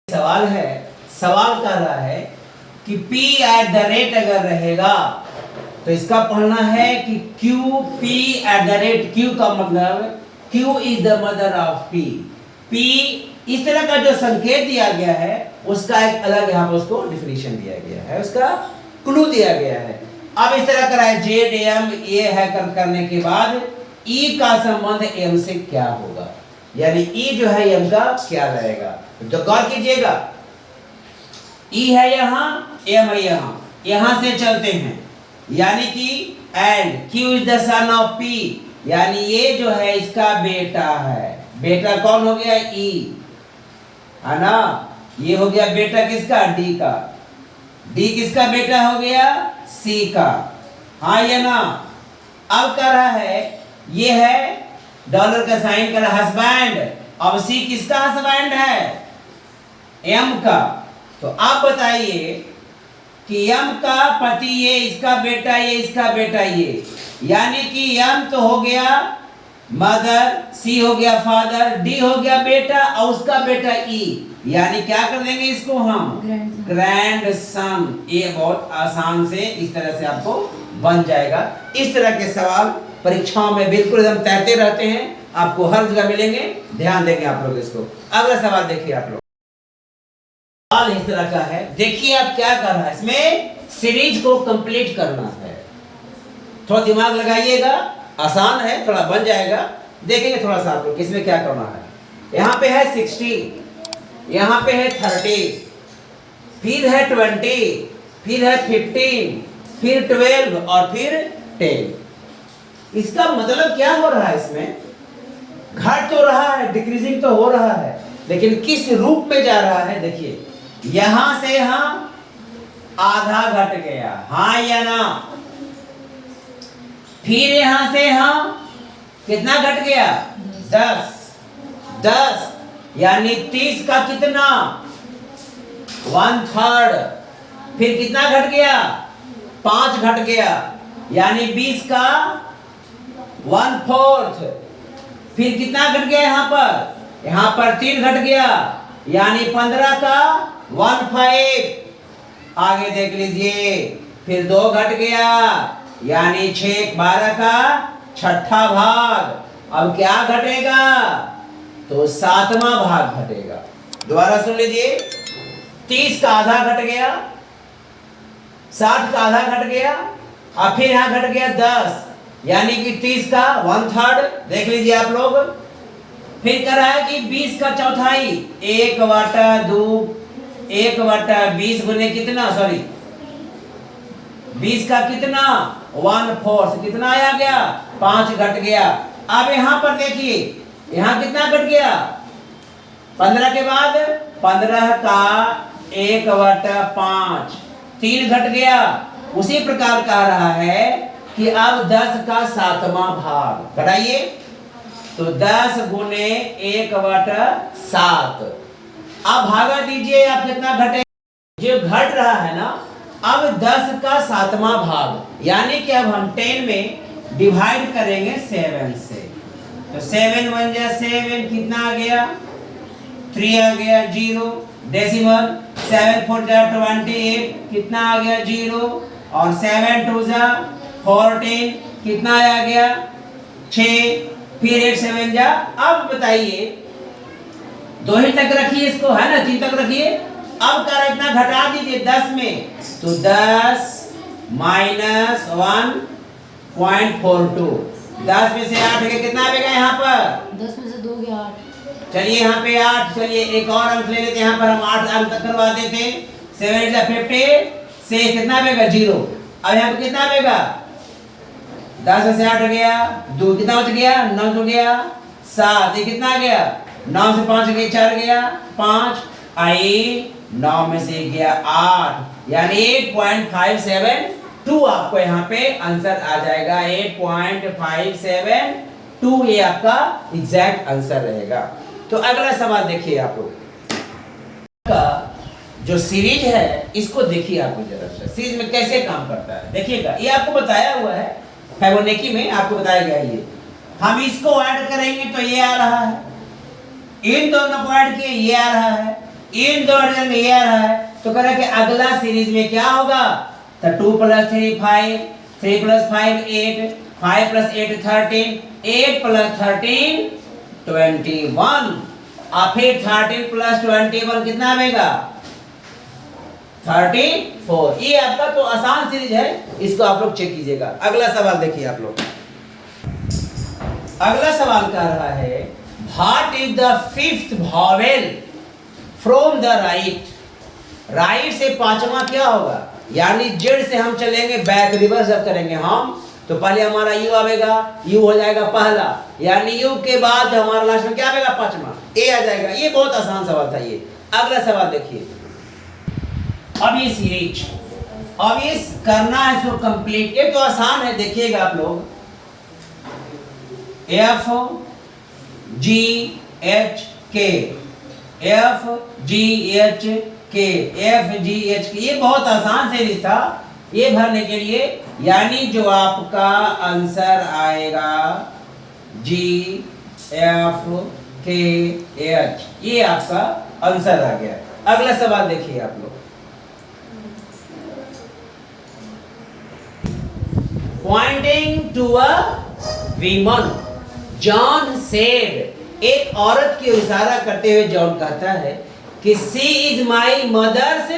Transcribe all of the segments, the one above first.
सवाल है, सवाल कर रहा है कि P एट द रेट अगर रहेगा तो इसका पढ़ना है कि Q P at the rate, Q का मतलब Q is the mother of P। P इस तरह का जो संकेत दिया गया है उसका एक अलग यहाँ पर उसको डिफिनीशन दिया गया है, उसका क्लू दिया गया है। अब इस तरह करा है जेड एम ये है करने के बाद E का संबंध M से क्या होगा, यानी E जो है M का क्या रहेगा। तो गौर कीजिएगा, E है यहाँ, M है यहाँ, यहाँ से चलते हैं, यानी कि and Q is the son of P, यानी ये जो है इसका बेटा है। बेटा कौन हो गया? E है ना। ये हो गया बेटा किसका? D का। D किसका बेटा हो गया? C का। हाँ या ना। अब कर रहा है, ये है डॉलर का साइन कर हस्बैंड, अब C किसका हस्बैंड है? M का। तो आप बताइए कि M का पति ये, इसका बेटा ये, इसका बेटा ये, यानी कि M तो हो गया मदर, C हो गया फादर, D हो गया बेटा और उसका बेटा E, यानी क्या कर देंगे इसको हम? Grand son. ये बहुत आसान से इस तरह से आपको बन जाएगा। इस तरह के सवाल परीक्षाओं में बिल्कुल एकदम तैरते रहते हैं, आपको हर जगह मिलेंगे, ध्यान देंगे आप लोग इसको। अगला सवाल देखिए आप लोग, सवाल इस तरह का है, देखिए आप क्या कर रहा है, इसमें सीरीज को कंप्लीट करना है। थोड़ा दिमाग लगाइएगा, आसान है, थोड़ा बन जाएगा, देखेंगे थोड़ा सा आप लोग इसमें क्या करना है। यहाँ पे है 60, यहाँ पे है 30, फिर है 20, फिर है 15, फिर 12 और फिर 10। इसका मतलब क्या हो रहा है? इसमें घट तो रहा है, डिक्रीजिंग तो हो रहा है, लेकिन किस रूप में जा रहा है? देखिए यहां से हम आधा घट गया, हाँ या ना। फिर यहां से हम कितना घट गया? 10, यानी 30 का कितना? 1/3। फिर कितना घट गया? 5 घट गया, यानी 20 का 1/4। फिर कितना घट गया यहाँ पर? यहाँ पर 3 घट गया, यानी 15 का 1/5। आगे देख लीजिए, फिर 2 घट गया, यानी 6 12 का 6ठा भाग। अब क्या घटेगा? तो 7वां भाग घटेगा। दोबारा सुन लीजिए, 30 का आधा घट गया, 60 का आधा घट गया, और फिर यहाँ घट गया 10, यानी कि 30 का 1/3। देख लीजिए आप लोग। फिर कह रहा है कि 20 का चौथाई, 1/2, 1/20 गुने कितना? सॉरी 20 का कितना? 1/4। कितना आया गया? 5 घट गया। अब यहाँ पर देखिए, यहाँ कितना घट गया? 15 के बाद 15 का 1/5, 3 घट गया। उसी प्रकार कह रहा है कि अब 10 का 7वां भाग घटाइए, तो 10 गुने 1/7। अब भागा दीजिए, आप कितना घटे? जो घट रहा है ना, अब 10 का 7वां भाग, यानी कि अब हम 10 में डिवाइड करेंगे 7 से, तो 7 1 जा 7, कितना आ गया? 3 आ गया, 0 डेसिमल। 7 4 जा 28, कितना आ गया? 0, और 7 2 जा 14, कितना आ गया? 6, फिर 8 7 जा। अब बताइए, 2 ही तक रखिए इसको, है ना, 3 तक रखिए। अब कर इतना घटा दीजिए 10 में, तो 10 माइनस 1.42। 10 में से 8 गया, कितना आएगा यहाँ पर? 10 में से 2 गया 8। चलिए यहाँ पे 8, चलिए एक और अंक ले लेते हैं, यहाँ पर हम 8 अंक तक करवा देते। 7 8 50 से कितना आएगा? 0। अब यहाँ पे कितना आएगा? 10 में से 8 गया, 2 कितना बच गया? 9 हो गया, 7, ये कितना आ गया? 9 से 5 गया, 4 गया, 5 आई, 9 में से गया 8, यानी 8.572 आपको यहाँ पे आंसर आ जाएगा। 8.572 ये आपका एग्जैक्ट आंसर रहेगा। तो अगला सवाल देखिए आप लोग का जो सीरीज है, इसको देखिए आप जरा सा, सीरीज में कैसे काम करता है देखिएगा। ये आपको बताया हुआ है फिबोनाची में, आपको बताया गया ये। हम इसको ऐड करेंगे तो ये आ रहा है, इन दोनों को ऐड किए ये आ रहा है, इन दोनों में ईयर है तो कह रहा है कि अगला सीरीज में क्या होगा, तो 2 + 3 5, 3 + 5 8, 5 + 8 13, 8 + 13 21, और फिर 13 + 21 कितना आएगा 34। ये आपका तो आसान सीरीज है, इसको आप लोग चेक कीजिएगा। अगला सवाल देखिए आप लोग। अगला सवाल कह रहा है what is the fifth vowel from the right. Right से पांचवा क्या होगा, यानी जेड से हम चलेंगे बैक रिवर्स अब करेंगे हम, तो पहले हमारा यू आएगा, यू हो जाएगा पहला, यानी यू के बाद हमारा लास्ट में क्या आएगा पांचवा, ए आ जाएगा। ये बहुत आसान सवाल था ये। अगला सवाल देखिए। अब ये सीरीज अब ये करना है इसको कंप्लीट, ये तो आसान है, देखिएगा आप लोग। एफ जी एच के, एफ जी एच के, एफ जी एच के, ये बहुत आसान सीरीज था ये भरने के लिए, यानी जो आपका आंसर आएगा जी एफ के एच, ये आपका आंसर आ गया। अगला सवाल देखिए आप लोग। Pointing to a woman, John said, एक औरत की इशारा करते हुए जॉन कहता है कि she is my mother's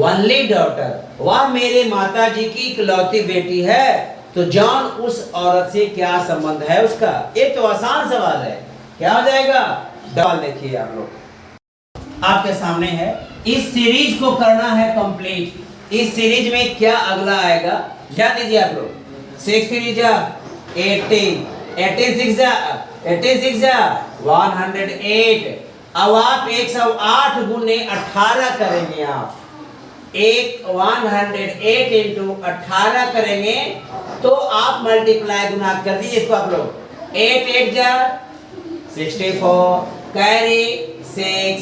only daughter, वह मेरे माता जी की इकलौती बेटी है। तो जॉन उस औरत से क्या संबंध है उसका, ये तो आसान सवाल है, क्या हो जाएगा। सवाल देखिए आप लोग आपके सामने है, इस सीरीज को करना है कंप्लीट। इस सीरीज में क्या अगला आएगा ध्यान दीजिए आप लोग। 6 3 जा 18, 86 जा 108। अब आप 108 गुने 18 करेंगे, आप 108 इंटू 18 करेंगे तो आप मल्टीप्लाई गुना कर दीजिए इसको आप लोग। 8 8 जा 64, कैरी 6,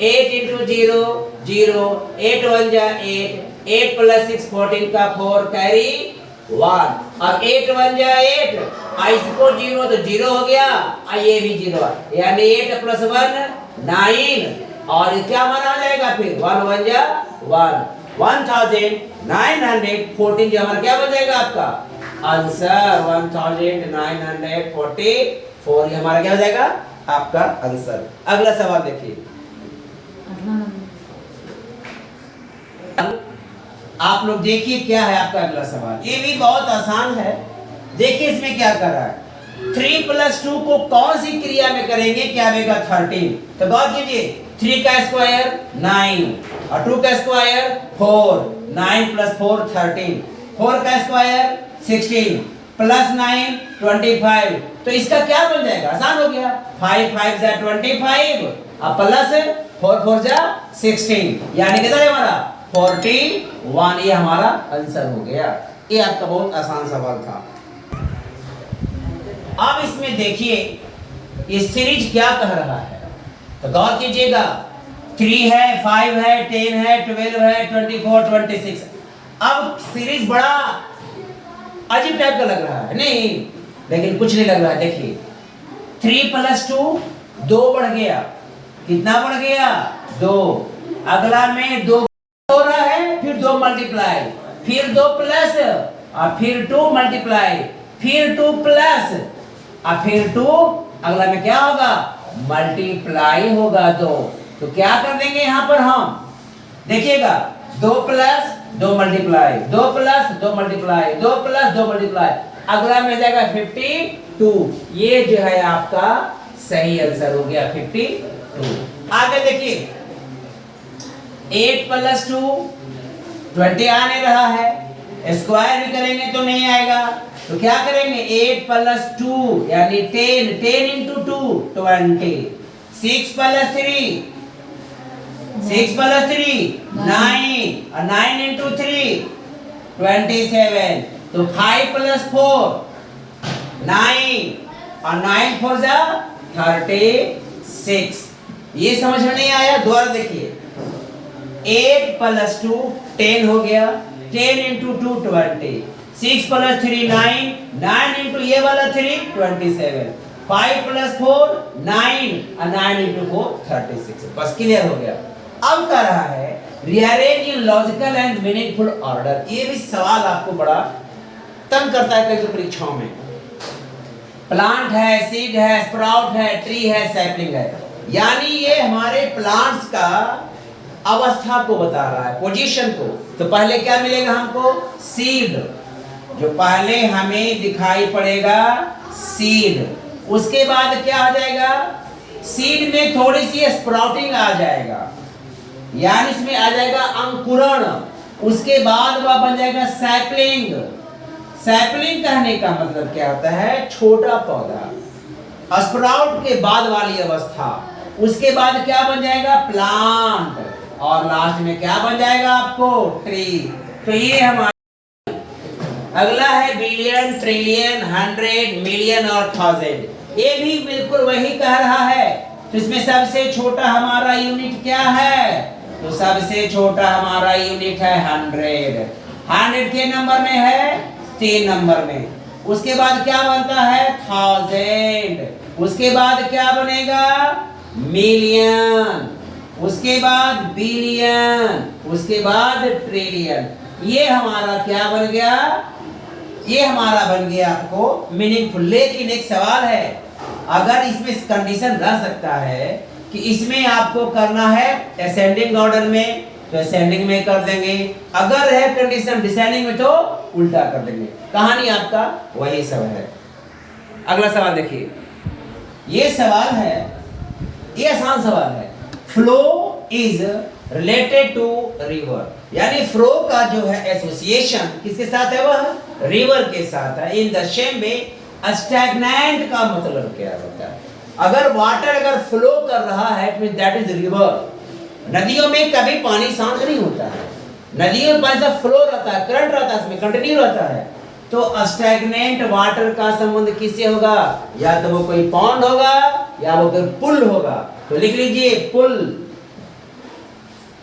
8 इंटू 0 0, 8 1 जा 8, 8 + 6 14 का 4, कैरी 1, और 8 1 जा 8, इसको 0 तो 0 हो गया, ये भी 0, यानी 8 + 1 9, और क्या माना जाएगा फिर 1 1 जा 1, 1914 जो हमारा क्या बन जाएगा आपका आंसर 1944, ये हमारा क्या हो जाएगा आपका आंसर। अगला सवाल देखिए। आप लोग देखिए क्या है आपका अगला सवाल, ये भी बहुत आसान है। देखिए इसमें क्या कर रहा है, 3 + 2 को कौन सी क्रिया में करेंगे, क्या आएगा 13। तो गौर कीजिए, 3 का स्क्वायर 9 और 2 का स्क्वायर 4, 9 + 4 13, 4 का स्क्वायर 16 + 9 25। तो इसका क्या बन जाएगा, आसान हो गया, 5 5 जा 25 और प्लस 4 4 जा 16, यानी कितना है हमारा 41, ये हमारा आंसर हो गया। ये आपका बहुत आसान सवाल था। अब इसमें देखिए ये सीरीज क्या कह रहा है, तो गौर कीजिएगा, 3 है 5 है 10 है 12 है 24 26। अब सीरीज बड़ा अजीब टाइप का लग रहा है, नहीं लेकिन कुछ नहीं लग रहा है। देखिए 3 + 2 2 बढ़ गया, कितना बढ़ गया 2, अगला में 2 हो रहा है, फिर 2 मल्टीप्लाई, फिर 2 प्लस और फिर 2 मल्टीप्लाई, फिर 2 प्लस और फिर 2, अगला में क्या होगा मल्टीप्लाई होगा 2। तो क्या कर देंगे यहाँ पर हम, देखिएगा 2 + 2 मल्टीप्लाई, 2 + 2 मल्टीप्लाई, 2 + 2 मल्टीप्लाई, अगला में जाएगा 52। ये जो है आपका सही आंसर हो गया 52। आगे देखिए 8 + 2 20 आने रहा है, स्क्वायर भी करेंगे तो नहीं आएगा, तो क्या करेंगे 8 + 2 यानी 10, 10 × 2 20, 6 + 3 9 और 9 × 3 27, तो 5 + 4 9 और 9 4 जा 36। ये समझ में नहीं आया, दोबारा देखिए 8 + 2 10 हो गया, 10 × 2 20, 6 + 3 9, 9 × ये वाला 3 27, 5 + 4 9 और 9 × 4 36। बस क्लियर हो गया। अब कह रहा है rearrange in logical and meaningful order. ये भी सवाल आपको बड़ा तंग करता है कई परीक्षाओं में। प्लांट है, सीड है, स्प्राउट है, ट्री है, सैपलिंग है, यानी ये हमारे प्लांट्स का अवस्था को बता रहा है, पोजीशन को। तो पहले क्या मिलेगा हमको? सीड, जो पहले हमें दिखाई पड़ेगा सीड। उसके बाद क्या आ जाएगा? सीड में थोड़ी सी स्प्राउटिंग आ जाएगा, यानी इसमें आ जाएगा अंकुरण। उसके बाद वह बन जाएगा सैपलिंग। सैपलिंग कहने का मतलब क्या होता है? छोटा पौधा। स्प्राउट के बाद वाली अवस्था। उसके बाद क्या बन जाएगा? प्लांट। और लास्ट में क्या बन जाएगा आपको? ट्री। तो ये हमारा अगला है बिलियन, ट्रिलियन, 100, मिलियन और 1000। ये भी बिल्कुल वही कह रहा है। तो इसमें सबसे छोटा हमारा यूनिट क्या है? तो सबसे छोटा हमारा यूनिट है 100। 100 के नंबर में है, 3 नंबर में। उसके बाद क्या बनता है? 1000। उसके बाद क्या बनेगा? मिलियन। उसके बाद बिलियन। उसके बाद ट्रिलियन। ये हमारा क्या बन गया? ये हमारा बन गया आपको मीनिंगफुल। लेकिन एक सवाल है, अगर इसमें कंडीशन रह सकता है कि इसमें आपको करना है असेंडिंग ऑर्डर में, तो असेंडिंग में कर देंगे। अगर है कंडीशन डिसेंडिंग में तो उल्टा कर देंगे। कहानी आपका वही सब है। अगला सवाल देखिए, ये सवाल है, ये आसान सवाल है। Flow is related to river, यानी फ्लो का जो है एसोसिएशन किसके साथ है? वह रिवर के साथ है। In the same way stagnant का मतलब क्या होता है? अगर वाटर अगर फ्लो कर रहा है दैट इज रिवर। नदियों में कभी पानी शांत नहीं होता है, नदियों में पानी फ्लो रहता है, करंट रहता है, इसमें कंटिन्यू रहता है। तो स्टैग्नेंट वाटर का संबंध किससे होगा? या तो वो कोई पॉन्ड होगा या वो कोई पुल होगा। तो लिख लीजिए पुल।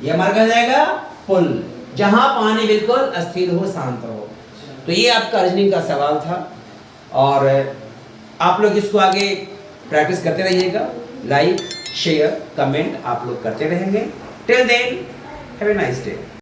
ये मर जाएगा पुल, जहां पानी बिल्कुल अस्थिर हो, शांत हो। तो ये आपका रीजनिंग का सवाल था, और आप लोग इसको आगे प्रैक्टिस करते रहिएगा। लाइक, शेयर, कमेंट आप लोग करते रहेंगे। Till then have a nice day.